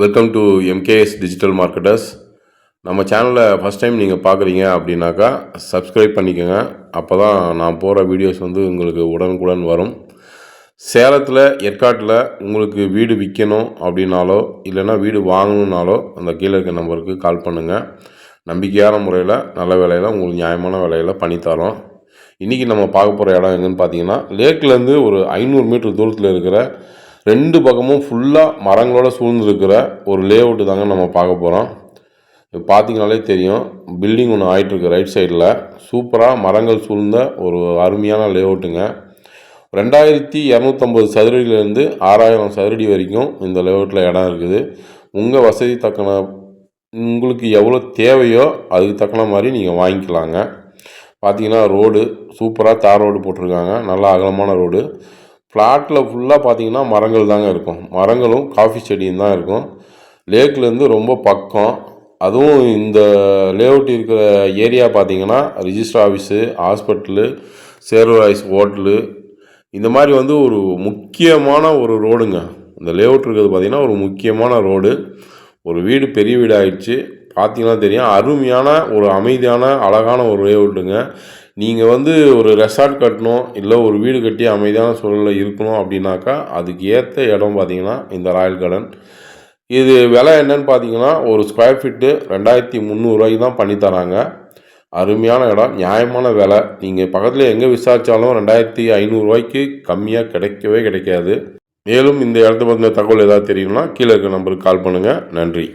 Welcome to MKS digital marketers. நம்ம சேனலை first time நீங்கள் பார்க்குறீங்க அப்படின்னாக்கா சப்ஸ்கிரைப் பண்ணிக்கோங்க. அப்போ தான் நான் போகிற வீடியோஸ் உங்களுக்கு உடனுக்குடன் வரும். சேலத்தில் ஏற்காட்டில் உங்களுக்கு வீடு விற்கணும் அப்படின்னாலோ இல்லைன்னா வீடு வாங்கணுன்னாலோ அந்த கீழே இருக்க நம்பருக்கு கால் பண்ணுங்கள். நம்பிக்கையான முறையில் நல்ல விலையில் உங்களுக்கு நியாயமான விலையில் பண்ணித்தரோம். இன்றைக்கி நம்ம பார்க்க போகிற இடம் எங்கன்னு பார்த்தீங்கன்னா, லேக்லேருந்து ஒரு 500 மீட்டர் தூரத்தில் இருக்கிற 2 பக்கமும் ஃபுல்லாக மரங்களோட சூழ்ந்துருக்கிற ஒரு லே அவுட்டு தாங்க நம்ம பார்க்க போகிறோம். பார்த்தீங்கனாலே தெரியும், பில்டிங் ஒன்று ஆகிட்டுருக்கு ரைட் சைடில். சூப்பராக மரங்கள் சூழ்ந்த ஒரு அருமையான லே அவுட்டுங்க. 2250 சதுரடியிலேருந்து 6000 சதுரடி வரைக்கும் இந்த லே அவுட்டில் இடம் இருக்குது. உங்கள் வசதி தக்கன உங்களுக்கு எவ்வளோ தேவையோ அதுக்கு தக்கன மாதிரி நீங்கள் வாங்கிக்கலாங்க. பார்த்தீங்கன்னா ரோடு சூப்பராக தார் ரோடு போட்டிருக்காங்க, நல்லா அகலமான ரோடு. ஃப்ளாட்டில் ஃபுல்லாக பார்த்தீங்கன்னா மரங்கள் தாங்க இருக்கும், மரங்களும் காஃபி செடியும் தான் இருக்கும். லேக்லேருந்து ரொம்ப பக்கம். அதுவும் இந்த லேஅவுட் இருக்கிற ஏரியா பார்த்தீங்கன்னா ரிஜிஸ்டர் ஆஃபீஸு, ஹாஸ்பிட்டலு, சேர்வராய்ஸ் ஹோட்டலு, இந்த மாதிரி ஒரு முக்கியமான ஒரு ரோடுங்க. இந்த லேஅவுட் இருக்கிறது பார்த்திங்கன்னா ஒரு முக்கியமான ரோடு. ஒரு வீடு பெரிய வீடு ஆகிடுச்சு, பார்த்தீங்கன்னா தெரியும். அருமையான ஒரு அமைதியான அழகான ஒரு லேஅவுட்டுங்க. நீங்கள் ஒரு ரெசார்ட் கட்டணும், இல்லை ஒரு வீடு கட்டி அமைதியான சூழலில் இருக்கணும் அப்படின்னாக்கா அதுக்கு ஏற்ற இடம் பார்த்தீங்கன்னா இந்த ராயல் கார்டன். இது விலை என்னன்னு பார்த்தீங்கன்னா ஒரு ஸ்கொயர் ஃபீட்டு 2300 தான் பண்ணித்தராங்க. அருமையான இடம், நியாயமான விலை. நீங்கள் பக்கத்தில் எங்கே விசாரித்தாலும் 2500 கம்மியாக கிடைக்கவே கிடைக்காது. மேலும் இந்த இடத்த பற்றின தகவல் ஏதாவது தெரியும்னா கீழே இருக்க நம்பருக்கு கால் பண்ணுங்கள். நன்றி.